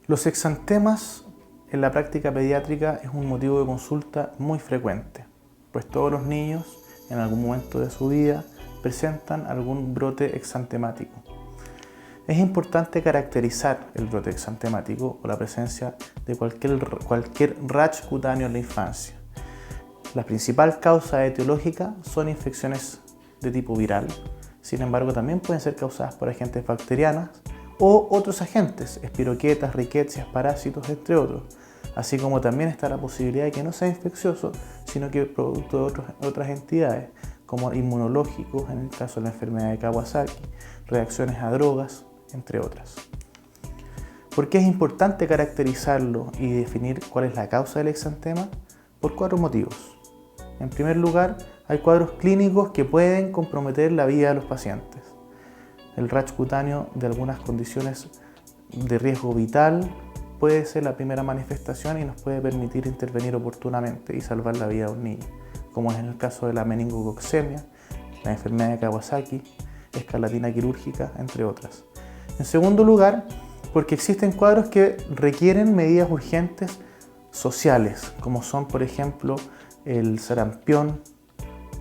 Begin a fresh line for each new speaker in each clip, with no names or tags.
Los exantemas en la práctica pediátrica es un motivo de consulta muy frecuente, pues todos los niños en algún momento de su vida presentan algún brote exantemático. Es importante caracterizar el brote exantemático o la presencia de cualquier rash cutáneo en la infancia. La principal causa etiológica son infecciones de tipo viral, sin embargo también pueden ser causadas por agentes bacterianos o otros agentes, espiroquetas, riquecias, parásitos, entre otros, así como también está la posibilidad de que no sea infeccioso, sino que producto de otras entidades, como inmunológicos, en el caso de la enfermedad de Kawasaki, reacciones a drogas, entre otras. ¿Por qué es importante caracterizarlo y definir cuál es la causa del exantema? Por 4 motivos. En primer lugar, hay cuadros clínicos que pueden comprometer la vida de los pacientes. El rash cutáneo de algunas condiciones de riesgo vital puede ser la primera manifestación y nos puede permitir intervenir oportunamente y salvar la vida de un niño, como es en el caso de la meningococcemia, la enfermedad de Kawasaki, escarlatina quirúrgica, entre otras. En segundo lugar, porque existen cuadros que requieren medidas urgentes sociales, como son, por ejemplo, el sarampión,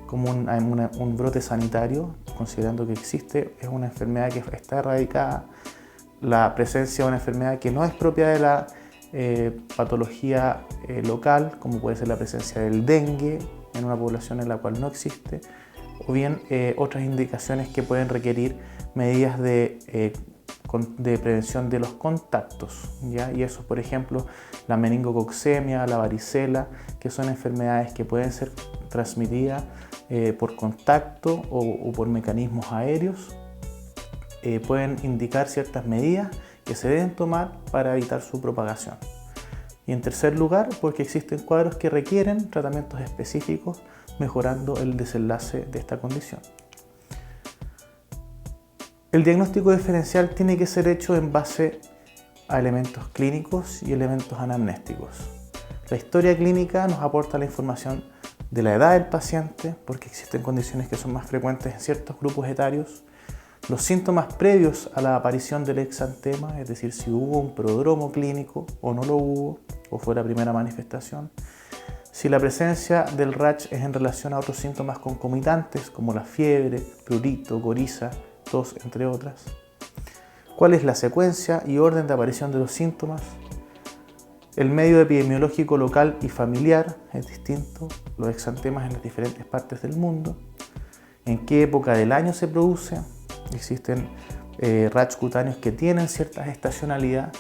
como un brote sanitario, considerando que existe, es una enfermedad que está erradicada, la presencia de una enfermedad que no es propia de la patología local, como puede ser la presencia del dengue en una población en la cual no existe, o bien otras indicaciones que pueden requerir medidas de prevención de los contactos, ¿ya? Y eso, por ejemplo, la meningococcemia, la varicela, que son enfermedades que pueden ser transmitidas por contacto o por mecanismos aéreos, pueden indicar ciertas medidas que se deben tomar para evitar su propagación. Y en tercer lugar, porque existen cuadros que requieren tratamientos específicos, mejorando el desenlace de esta condición. El diagnóstico diferencial tiene que ser hecho en base a elementos clínicos y elementos anamnésticos. La historia clínica nos aporta la información de la edad del paciente, porque existen condiciones que son más frecuentes en ciertos grupos etarios, los síntomas previos a la aparición del exantema, es decir, si hubo un prodromo clínico o no lo hubo, o fue la primera manifestación, si la presencia del rash es en relación a otros síntomas concomitantes, como la fiebre, prurito, coriza, tos, entre otras, cuál es la secuencia y orden de aparición de los síntomas. El medio epidemiológico local y familiar es distinto, los exantemas en las diferentes partes del mundo, en qué época del año se produce, existen rash cutáneos que tienen cierta estacionalidad,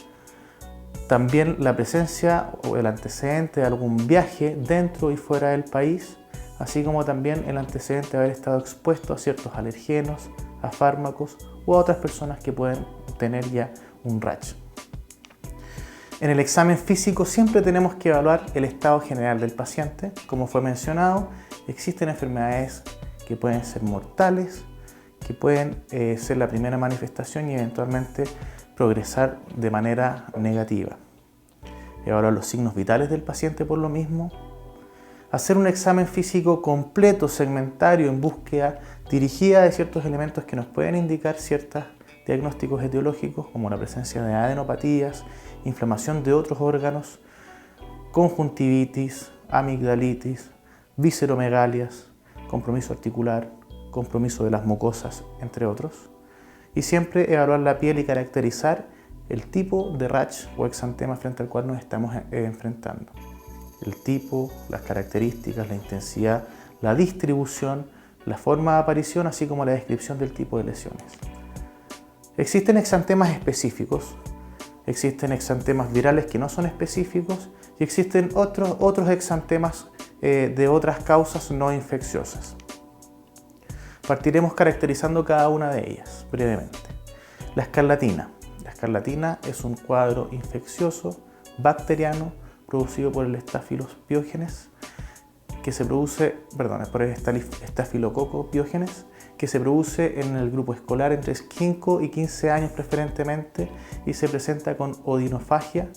también la presencia o el antecedente de algún viaje dentro y fuera del país, así como también el antecedente de haber estado expuesto a ciertos alergenos, a fármacos o a otras personas que pueden tener ya un rash. En el examen físico siempre tenemos que evaluar el estado general del paciente. Como fue mencionado, existen enfermedades que pueden ser mortales, que pueden ser la primera manifestación y eventualmente progresar de manera negativa. Evaluar los signos vitales del paciente por lo mismo. Hacer un examen físico completo, segmentario, en búsqueda dirigida de ciertos elementos que nos pueden indicar ciertos diagnósticos etiológicos, como la presencia de adenopatías, inflamación de otros órganos, conjuntivitis, amigdalitis, visceromegalias, compromiso articular, compromiso de las mucosas, entre otros. Y siempre evaluar la piel y caracterizar el tipo de rash o exantema frente al cual nos estamos enfrentando. El tipo, las características, la intensidad, la distribución, la forma de aparición, así como la descripción del tipo de lesiones. Existen exantemas específicos, existen exantemas virales que no son específicos y existen otros exantemas de otras causas no infecciosas. Partiremos caracterizando cada una de ellas brevemente. La escarlatina. La escarlatina es un cuadro infeccioso bacteriano producido por el Staphylococcus pyogenes, por el Staphylococcus pyogenes, que se produce en el grupo escolar entre 5 y 15 años preferentemente y se presenta con odinofagia,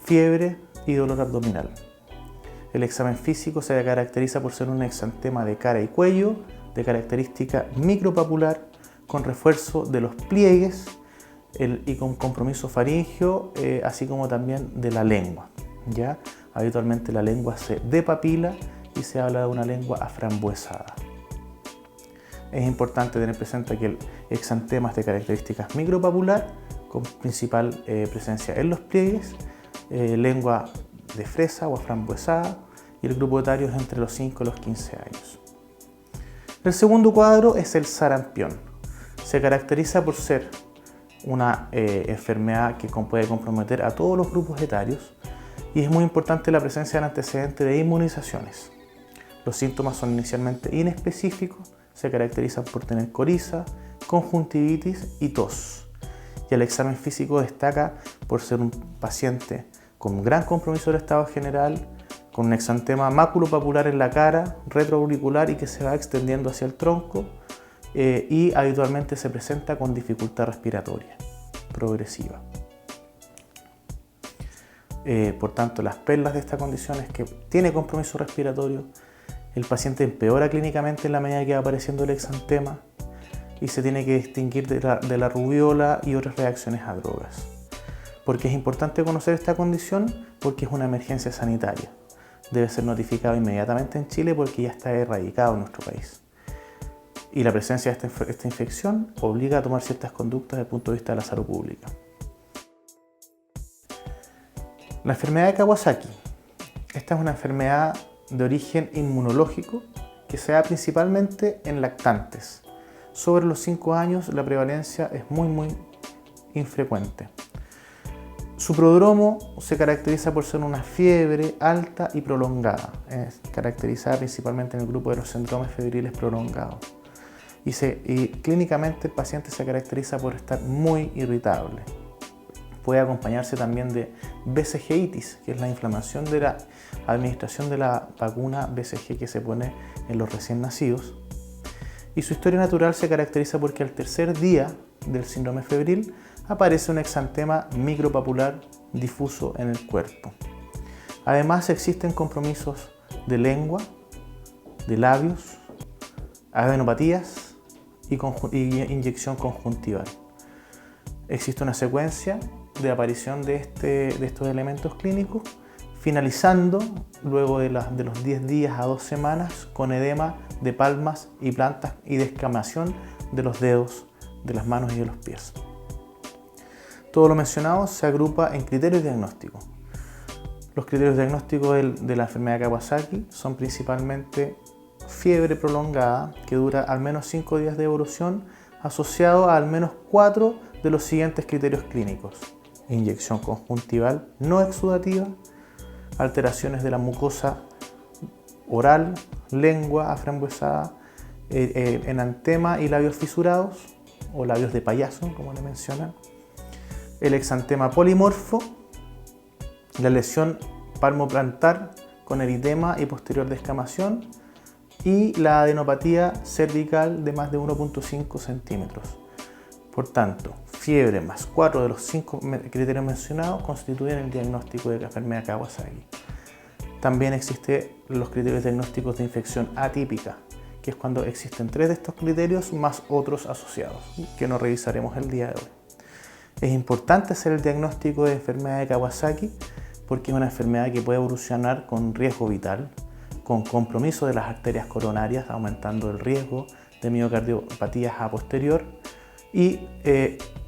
fiebre y dolor abdominal. El examen físico se caracteriza por ser un exantema de cara y cuello, de característica micropapular, con refuerzo de los pliegues y con compromiso faríngeo, así como también de la lengua, ¿ya? Habitualmente la lengua se depapila y se habla de una lengua aframbuesada. Es importante tener presente que el exantema es de características micropapular, con principal presencia en los pliegues, lengua de fresa o aframbuesada, y el grupo etario es entre los 5 y los 15 años. El segundo cuadro es el sarampión. Se caracteriza por ser una enfermedad que puede comprometer a todos los grupos etarios y es muy importante la presencia del antecedente de inmunizaciones. Los síntomas son inicialmente inespecíficos, se caracterizan por tener coriza, conjuntivitis y tos. Y el examen físico destaca por ser un paciente con un gran compromiso del estado general, con un exantema maculopapular en la cara, retroauricular y que se va extendiendo hacia el tronco, y habitualmente se presenta con dificultad respiratoria progresiva. Por tanto, las perlas de esta condición es que tiene compromiso respiratorio, el paciente empeora clínicamente en la medida que va apareciendo el exantema y se tiene que distinguir de la rubiola y otras reacciones a drogas. ¿Por qué es importante conocer esta condición? Porque es una emergencia sanitaria. Debe ser notificado inmediatamente en Chile porque ya está erradicado en nuestro país. Y la presencia de esta infección obliga a tomar ciertas conductas desde el punto de vista de la salud pública. La enfermedad de Kawasaki. Esta es una enfermedad de origen inmunológico que se da principalmente en lactantes. Sobre los 5 años la prevalencia es muy infrecuente. Su prodromo se caracteriza por ser una fiebre alta y prolongada, caracterizada principalmente en el grupo de los síndromes febriles prolongados. Y clínicamente el paciente se caracteriza por estar muy irritable. Puede acompañarse también de BCG-itis, que es la inflamación de la administración de la vacuna BCG que se pone en los recién nacidos. Y su historia natural se caracteriza porque al tercer día del síndrome febril aparece un exantema micropapular difuso en el cuerpo. Además existen compromisos de lengua, de labios, adenopatías y inyección conjuntival. Existe una secuencia de aparición de estos elementos clínicos, finalizando luego de los 10 días a 2 semanas con edema de palmas y plantas y descamación de los dedos, de las manos y de los pies. Todo lo mencionado se agrupa en criterios diagnósticos. Los criterios diagnósticos de la enfermedad de Kawasaki son principalmente fiebre prolongada que dura al menos 5 días de evolución, asociado a al menos 4 de los siguientes criterios clínicos: inyección conjuntival no exudativa, alteraciones de la mucosa oral, lengua aframbuesada, enantema y labios fisurados o labios de payaso, como le mencionan, el exantema polimorfo, la lesión palmoplantar con eritema y posterior descamación y la adenopatía cervical de más de 1.5 centímetros. Por tanto, fiebre más 4 de los 5 criterios mencionados constituyen el diagnóstico de la enfermedad Kawasaki. También existen los criterios diagnósticos de infección atípica, que es cuando existen 3 de estos criterios más otros asociados, que no revisaremos el día de hoy. Es importante hacer el diagnóstico de enfermedad de Kawasaki porque es una enfermedad que puede evolucionar con riesgo vital, con compromiso de las arterias coronarias, aumentando el riesgo de miocardiopatías a posterior, y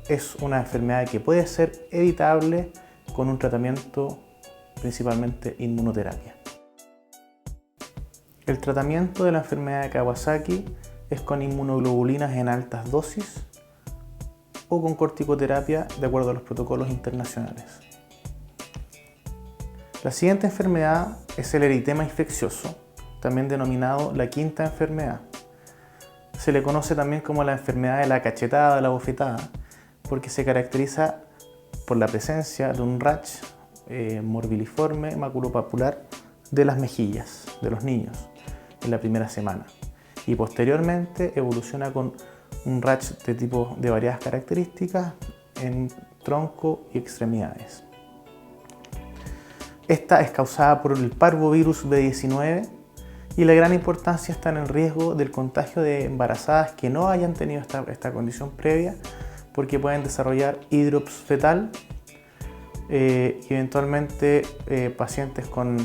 es una enfermedad que puede ser evitable con un tratamiento principalmente inmunoterapia. El tratamiento de la enfermedad de Kawasaki es con inmunoglobulinas en altas dosis o con corticoterapia de acuerdo a los protocolos internacionales. La siguiente enfermedad es el eritema infeccioso, también denominado la quinta enfermedad. Se le conoce también como la enfermedad de la cachetada, de la bofetada, porque se caracteriza por la presencia de un rash morbiliforme maculopapular de las mejillas de los niños en la primera semana y posteriormente evoluciona con un rash de variadas características en tronco y extremidades. Esta es causada por el parvovirus B19 y la gran importancia está en el riesgo del contagio de embarazadas que no hayan tenido esta condición previa, porque pueden desarrollar hidrops fetal y eventualmente pacientes con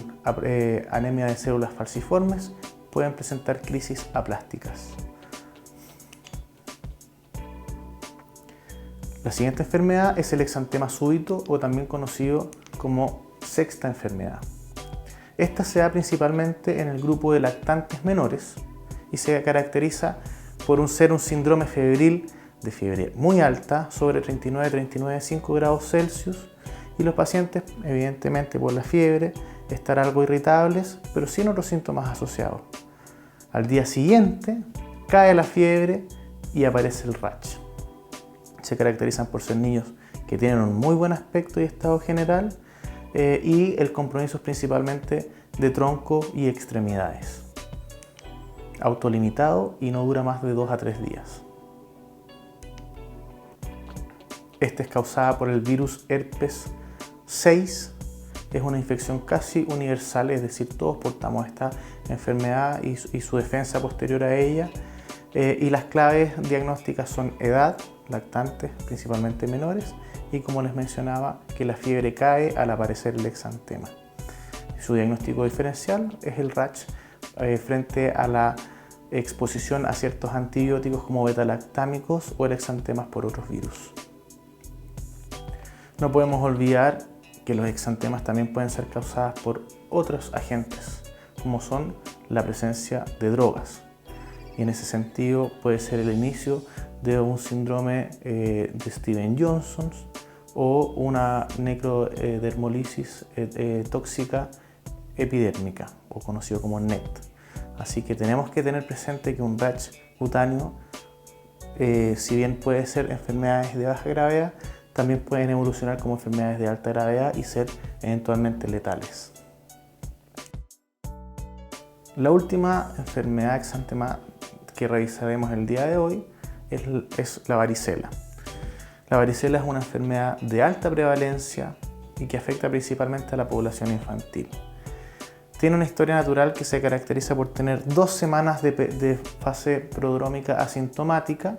anemia de células falciformes pueden presentar crisis aplásticas. La siguiente enfermedad es el exantema súbito, o también conocido como sexta enfermedad. Esta se da principalmente en el grupo de lactantes menores y se caracteriza por ser un síndrome febril de fiebre muy alta, sobre 39,5 grados Celsius, y los pacientes, evidentemente por la fiebre, estar algo irritables, pero sin otros síntomas asociados. Al día siguiente cae la fiebre y aparece el rash. Se caracterizan por ser niños que tienen un muy buen aspecto y estado general, y el compromiso es principalmente de tronco y extremidades. Autolimitado y no dura más de 2 a 3 días. Esta es causada por el virus herpes 6. Es una infección casi universal, es decir, todos portamos esta enfermedad y su defensa posterior a ella. Y las claves diagnósticas son edad, lactantes, principalmente menores, y como les mencionaba, que la fiebre cae al aparecer el exantema. Su diagnóstico diferencial es el rash frente a la exposición a ciertos antibióticos como betalactámicos o el exantemas por otros virus. No podemos olvidar que los exantemas también pueden ser causados por otros agentes, como son la presencia de drogas. Y en ese sentido puede ser el inicio de un síndrome de Stevens-Johnson o una necrodermolisis tóxica epidérmica, o conocido como NET. Así que tenemos que tener presente que un rash cutáneo, si bien puede ser enfermedades de baja gravedad, también pueden evolucionar como enfermedades de alta gravedad y ser eventualmente letales. La última enfermedad exantema que revisaremos el día de hoy es la varicela. La varicela es una enfermedad de alta prevalencia y que afecta principalmente a la población infantil. Tiene una historia natural que se caracteriza por tener 2 semanas de fase prodrómica asintomática,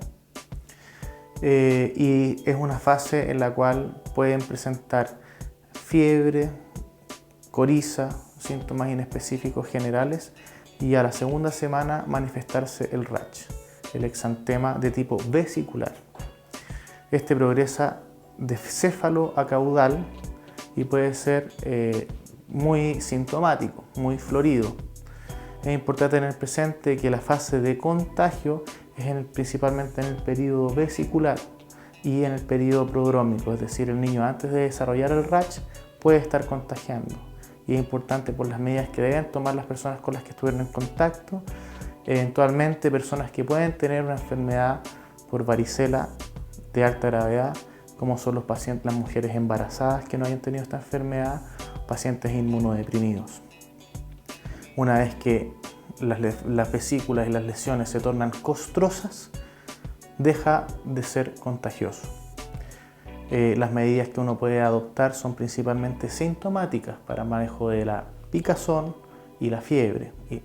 y es una fase en la cual pueden presentar fiebre, coriza, síntomas inespecíficos generales, y a la segunda semana manifestarse el rash, el exantema de tipo vesicular. Este progresa de céfalo a caudal y puede ser muy sintomático, muy florido. Es importante tener presente que la fase de contagio es principalmente en el periodo vesicular y en el periodo prodrómico, es decir, el niño antes de desarrollar el rash puede estar contagiando. Y es importante por las medidas que deben tomar las personas con las que estuvieron en contacto, eventualmente personas que pueden tener una enfermedad por varicela de alta gravedad, como son los pacientes, las mujeres embarazadas que no hayan tenido esta enfermedad, pacientes inmunodeprimidos. Una vez que las vesículas y las lesiones se tornan costrosas, deja de ser contagioso. Las medidas que uno puede adoptar son principalmente sintomáticas para manejo de la picazón y la fiebre. Y,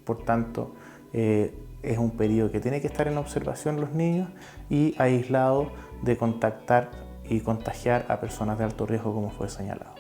por tanto, es un periodo que tiene que estar en observación los niños y aislado de contactar y contagiar a personas de alto riesgo, como fue señalado.